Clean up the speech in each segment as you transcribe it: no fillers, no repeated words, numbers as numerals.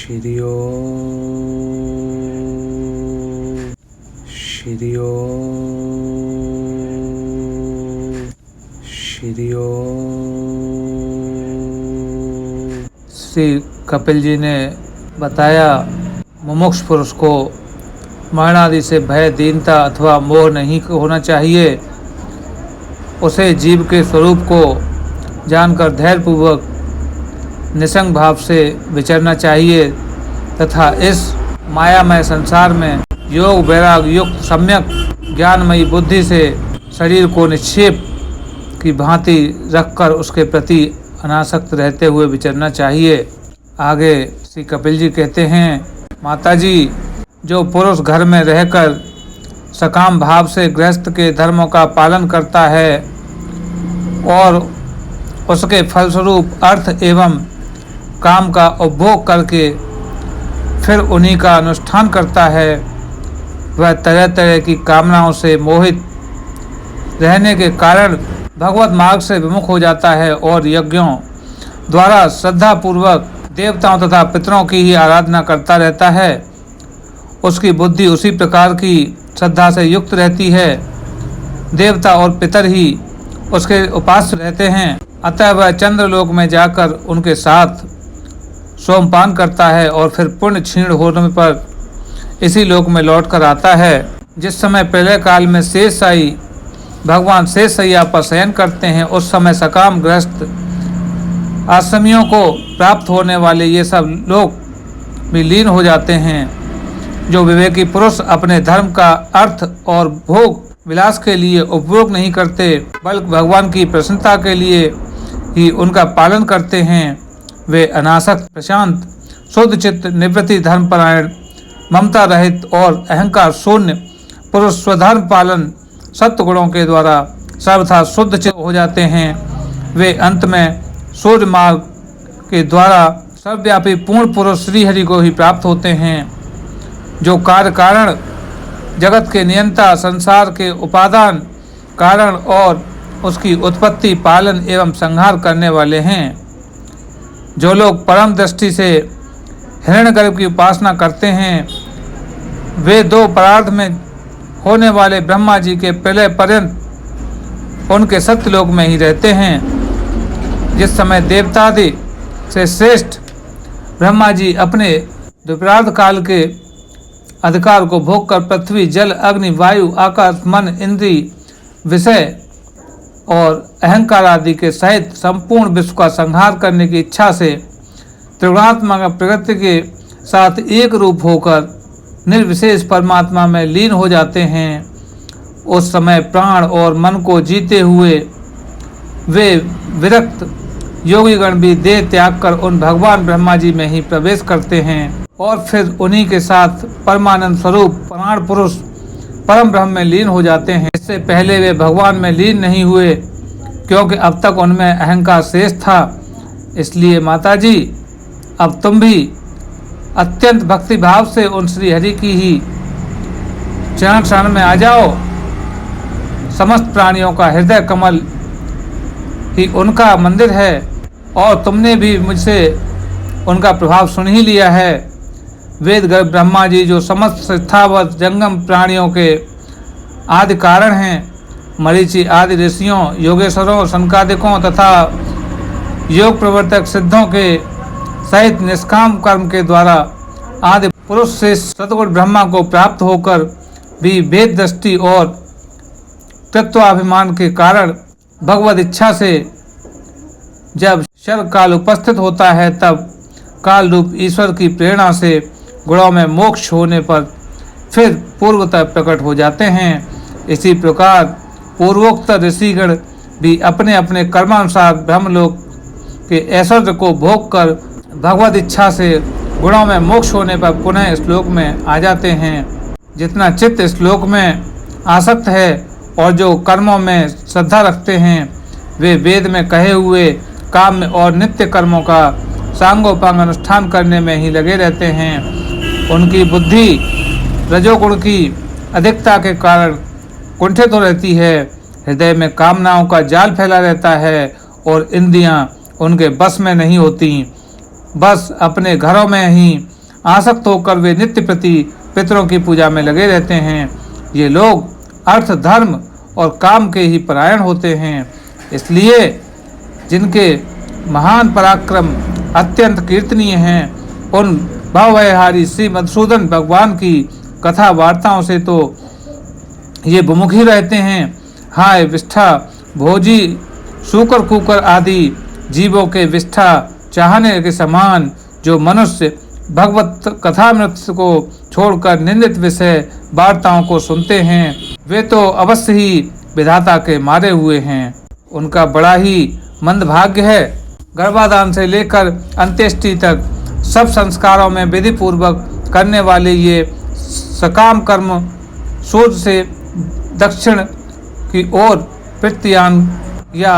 श्री ओम श्री ओम श्री ओम। श्री कपिल जी ने बताया मुमुक्ष पुरुष को मरण आदि से भय, दीनता अथवा मोह नहीं होना चाहिए। उसे जीव के स्वरूप को जानकर धैर्यपूर्वक निसंग भाव से विचरना चाहिए तथा इस मायामय संसार में योग वैराग युक्त सम्यक ज्ञानमयी बुद्धि से शरीर को निक्षेप की भांति रखकर उसके प्रति अनासक्त रहते हुए विचरना चाहिए। आगे श्री कपिल जी कहते हैं, माताजी, जो पुरुष घर में रहकर सकाम भाव से गृहस्थ के धर्मों का पालन करता है और उसके फलस्वरूप अर्थ एवं काम का उपभोग करके फिर उन्हीं का अनुष्ठान करता है, वह तरह तरह की कामनाओं से मोहित रहने के कारण भगवत मार्ग से विमुख हो जाता है और यज्ञों द्वारा श्रद्धापूर्वक देवताओं तथा पितरों की ही आराधना करता रहता है। उसकी बुद्धि उसी प्रकार की श्रद्धा से युक्त रहती है। देवता और पितर ही उसके उपास्य रहते हैं, अतः वह चंद्रलोक में जाकर उनके साथ सोमपान करता है और फिर पुण्य क्षीण होने पर इसी लोक में लौट कर आता है। जिस समय प्रलय काल में शेषशायी भगवान शेषशय्या पर शयन करते हैं, उस समय सकाम गृहस्थ आश्रमियों को प्राप्त होने वाले ये सब लोग भी लीन हो जाते हैं। जो विवेकी पुरुष अपने धर्म का अर्थ और भोग विलास के लिए उपयोग नहीं करते, बल्कि भगवान की प्रसन्नता के लिए ही उनका पालन करते हैं, वे अनासक्त, प्रशांत, शुद्ध चित्त, निवृत्ति, धर्मपरायण, ममता रहित और अहंकार शून्य पुरुष स्वधर्म पालन सत्य गुणों के द्वारा सर्वथा शुद्ध चित्त हो जाते हैं। वे अंत में सूर्य मार्ग के द्वारा सर्वव्यापी पूर्ण पुरुष श्रीहरि को ही प्राप्त होते हैं, जो कार्य कारण, जगत के नियंता, संसार के उपादान कारण और उसकी उत्पत्ति, पालन एवं संहार करने वाले हैं। जो लोग परम दृष्टि से हिरण्यगर्भ की उपासना करते हैं, वे दो परार्थ में होने वाले ब्रह्मा जी के प्रलय पर्यंत उनके सत्यलोक में ही रहते हैं। जिस समय देवतादि से श्रेष्ठ ब्रह्मा जी अपने द्विपरार्ध काल के अधिकार को भोग कर पृथ्वी, जल, अग्नि, वायु, आकाश, मन, इंद्रिय, विषय और अहंकार आदि के सहित संपूर्ण विश्व का संहार करने की इच्छा से त्रिगुणात्मक प्रकृति के साथ एक रूप होकर निर्विशेष परमात्मा में लीन हो जाते हैं। उस समय प्राण और मन को जीते हुए वे विरक्त योगीगण भी देह त्याग कर उन भगवान ब्रह्मा जी में ही प्रवेश करते हैं और फिर उन्हीं के साथ परमानंद स्वरूप प्राण पुरुष परम ब्रह्म में लीन हो जाते हैं। इससे पहले वे भगवान में लीन नहीं हुए, क्योंकि अब तक उनमें अहंकार शेष था। इसलिए माताजी, अब तुम भी अत्यंत भक्ति भाव से उन श्री हरि की ही चरण शरण में आ जाओ। समस्त प्राणियों का हृदय कमल ही उनका मंदिर है और तुमने भी मुझसे उनका प्रभाव सुन ही लिया है। वेद गर्भ ब्रह्मा जी जो समस्त स्थावर जंगम प्राणियों के आदि कारण हैं, मरीचि आदि ऋषियों, योगेश्वरों, संकादिकों तथा योग प्रवर्तक सिद्धों के सहित निष्काम कर्म के द्वारा आदि पुरुष से सतगुण ब्रह्मा को प्राप्त होकर भी भेद दृष्टि और तत्वाभिमान के कारण भगवत इच्छा से जब शव काल उपस्थित होता है, तब काल रूप ईश्वर की प्रेरणा से गुणों में मोक्ष होने पर फिर पूर्वतः प्रकट हो जाते हैं। इसी प्रकार पूर्वोक्त ऋषिगण भी अपने अपने कर्मानुसार ब्रह्मलोक के ऐश्वर्य को भोग कर भगवत इच्छा से गुणों में मोक्ष होने पर पुनः श्लोक में आ जाते हैं। जितना चित्त श्लोक में आसक्त है और जो कर्मों में श्रद्धा रखते हैं, वे वेद में कहे हुए काम और नित्य कर्मों का सांगोपांग अनुष्ठान करने में ही लगे रहते हैं। उनकी बुद्धि रजोगुण की अधिकता के कारण कुंठित हो रहती है, हृदय में कामनाओं का जाल फैला रहता है और इंद्रियां उनके बस में नहीं होती, बस अपने घरों में ही आसक्त होकर वे नित्य प्रति पितरों की पूजा में लगे रहते हैं। ये लोग अर्थ, धर्म और काम के ही परायण होते हैं। इसलिए जिनके महान पराक्रम अत्यंत कीर्तनीय हैं, उन भवभयहारी श्री मधुसूदन भगवान की कथा वार्ताओं से तो ये विमुख ही रहते हैं। हाय विष्ठा भोजी शूकर कुकर आदि जीवों के विष्ठा चाहने के समान जो मनुष्य भगवत कथामृत को छोड़कर निंदित विषय वार्ताओं को सुनते हैं, वे तो अवश्य ही विधाता के मारे हुए हैं। उनका बड़ा ही मंदभाग्य है। गर्भाधान से लेकर अंत्येष्टि तक सब संस्कारों में विधि पूर्वक करने वाले ये सकाम कर्म सूर्य से दक्षिण की ओर प्रत्यान या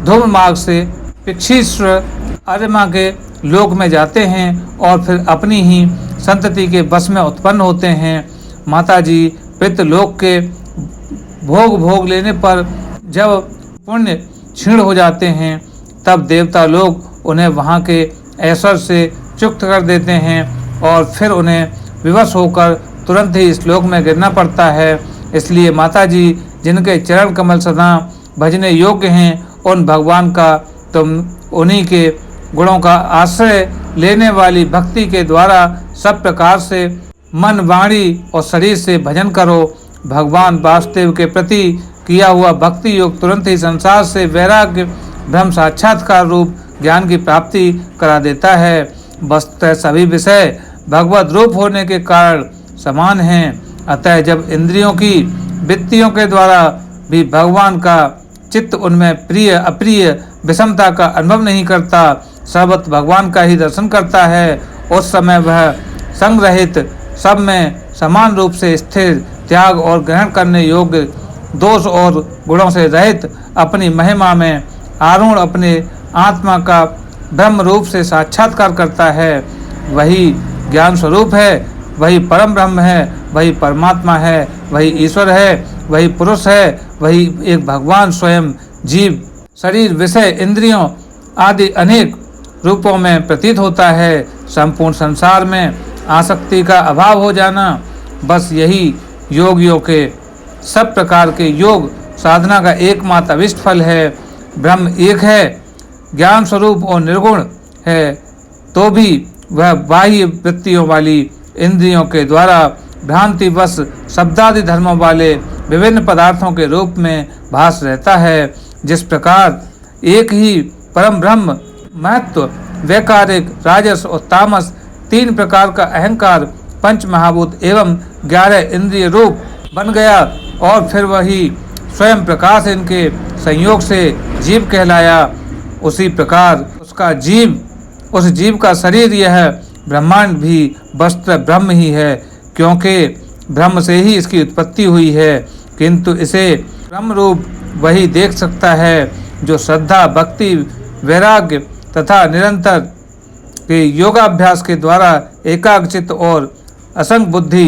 धूम मार्ग से पिक्षीश्वर अर्यमा के लोक में जाते हैं और फिर अपनी ही संतति के बस में उत्पन्न होते हैं। माताजी पितृलोक के भोग लेने पर जब पुण्य क्षीण हो जाते हैं, तब देवता लोग उन्हें वहाँ के ऐश्वर्य से चुक्त कर देते हैं और फिर उन्हें विवश होकर तुरंत ही इस लोक में गिरना पड़ता है। इसलिए माताजी जिनके चरण कमल सदा भजने योग्य हैं, उन भगवान का तुम उन्हीं के गुणों का आश्रय लेने वाली भक्ति के द्वारा सब प्रकार से मन, वाणी और शरीर से भजन करो। भगवान वासुदेव के प्रति किया हुआ भक्ति योग तुरंत ही संसार से वैराग्य ब्रह्म साक्षात्कार रूप ज्ञान की प्राप्ति करा देता है। वस्तुतः सभी विषय भगवत रूप होने के कारण समान हैं। अतः जब इंद्रियों की वृत्तियों के द्वारा भी भगवान का चित्त उनमें प्रिय अप्रिय विषमता का अनुभव नहीं करता, सर्वत्र भगवान का ही दर्शन करता है, उस समय वह संग्रहित सब में समान रूप से स्थिर, त्याग और ग्रहण करने योग्य, दोष और गुणों से रहित, अपनी महिमा में आरूढ़ अपने आत्मा का ब्रह्म रूप से साक्षात्कार करता है। वही ज्ञान स्वरूप है, वही परम ब्रह्म है, वही परमात्मा है, वही ईश्वर है, वही पुरुष है, वही एक भगवान स्वयं जीव शरीर विषय इंद्रियों आदि अनेक रूपों में प्रतीत होता है। संपूर्ण संसार में आसक्ति का अभाव हो जाना, बस यही योगियों के सब प्रकार के योग साधना का एकमात्र अभिष्ट फल है। ब्रह्म एक है, ज्ञान स्वरूप और निर्गुण है, तो भी वह बाह्य वृत्तियों वाली इंद्रियों के द्वारा भ्रांतिवश शब्दादि धर्मों वाले विभिन्न पदार्थों के रूप में भास रहता है। जिस प्रकार एक ही परम ब्रह्म महत्व, वैकारिक, राजस और तामस तीन प्रकार का अहंकार, पंच महाभूत एवं 11 इंद्रिय रूप बन गया और फिर वही स्वयं प्रकाश इनके संयोग से जीव कहलाया, उसी प्रकार उसका जीव, उस जीव का शरीर यह ब्रह्मांड भी वस्तुतः ब्रह्म ही है, क्योंकि ब्रह्म से ही इसकी उत्पत्ति हुई है। किंतु इसे ब्रह्म रूप वही देख सकता है जो श्रद्धा, भक्ति, वैराग्य तथा निरंतर के योगाभ्यास के द्वारा एकाग्रचित्त और असंग बुद्धि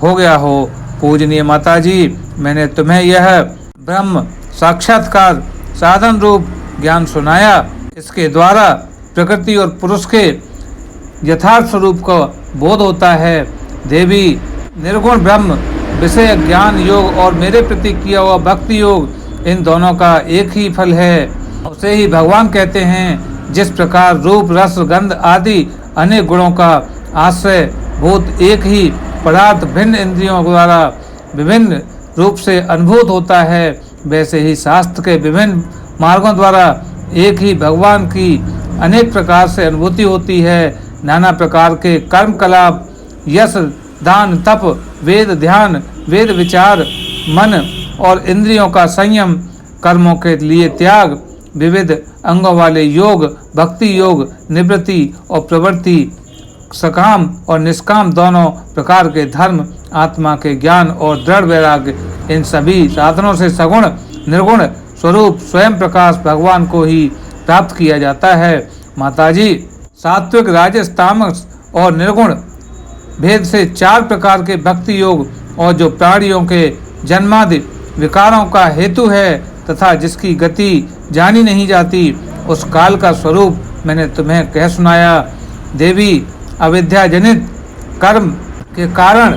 हो गया हो। पूजनीय माताजी, मैंने तुम्हें यह ब्रह्म साक्षात्कार साधन रूप ज्ञान सुनाया। इसके द्वारा प्रकृति और पुरुष के यथार्थ स्वरूप का बोध होता है। देवी, निर्गुण ब्रह्म विषय ज्ञान योग और मेरे प्रति किया हुआ भक्ति योग, इन दोनों का एक ही फल है। उसे ही भगवान कहते हैं। जिस प्रकार रूप, रस, गंध आदि अनेक गुणों का आश्रय भूत एक ही पदार्थ भिन्न इंद्रियों द्वारा विभिन्न रूप से अनुभूत होता है, वैसे ही शास्त्र के विभिन्न मार्गों द्वारा एक ही भगवान की अनेक प्रकार से अनुभूति होती है। नाना प्रकार के कर्म कलाप, यश, दान, तप, वेद ध्यान, वेद विचार, मन और इंद्रियों का संयम, कर्मों के लिए त्याग, विविध अंगों वाले योग, भक्ति योग, निवृत्ति और प्रवृत्ति, सकाम और निष्काम दोनों प्रकार के धर्म, आत्मा के ज्ञान और दृढ़ वैराग्य, इन सभी साधनों से सगुण निर्गुण स्वरूप स्वयं प्रकाश भगवान को ही प्राप्त किया जाता है। माताजी, सात्विक, राजस, तामस और निर्गुण भेद से 4 प्रकार के भक्ति योग और जो प्राणियों के जन्मादि विकारों का हेतु है तथा जिसकी गति जानी नहीं जाती, उस काल का स्वरूप मैंने तुम्हें कह सुनाया। देवी, अविद्या जनित कर्म के कारण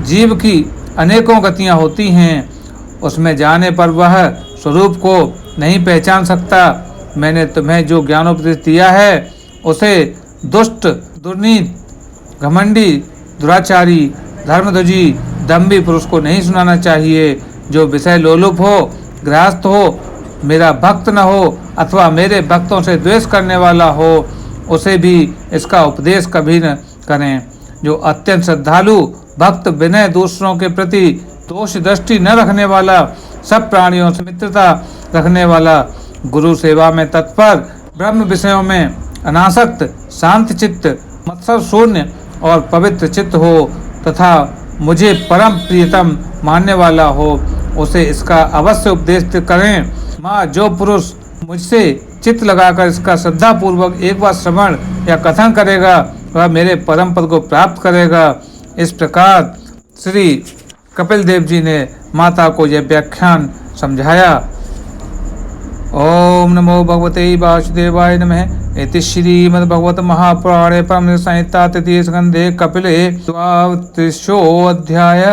जीव की अनेकों गतियां होती हैं, उसमें जाने पर वह स्वरूप को नहीं पहचान सकता। मैंने तुम्हें जो ज्ञानोपदेश दिया है उसे दुष्ट, दुर्नीत, घमंडी, दुराचारी, धर्मध्वजी, दम्भी पुरुष को नहीं सुनाना चाहिए। जो विषय लोलुप हो, गृहस्थ हो, मेरा भक्त न हो अथवा मेरे भक्तों से द्वेष करने वाला हो, उसे भी इसका उपदेश कभी न करें। जो अत्यंत श्रद्धालु भक्त, विनय, दूसरों के प्रति दोष दृष्टि न रखने वाला, सब प्राणियों से मित्रता रखने वाला, गुरु सेवा में तत्पर, ब्रह्म विषयों में अनासक्त, शांत चित्त, मत्सर शून्य और पवित्र चित्त हो तथा मुझे परम प्रियतम मानने वाला हो, उसे इसका अवश्य उपदेश करें। माँ, जो पुरुष मुझसे चित्त लगाकर इसका श्रद्धा पूर्वक एक बार श्रवण या कथन करेगा वह मेरे परम पद को प्राप्त करेगा। इस प्रकार श्री कपिल देव जी ने माता को यह व्याख्यान समझाया। ओम नमो भगवते वासुदेवाय नमः। इति श्रीमद्भगवत महापुराणे परमहंस संहिता तृतीय स्कंधे कपिले 33 अध्याय।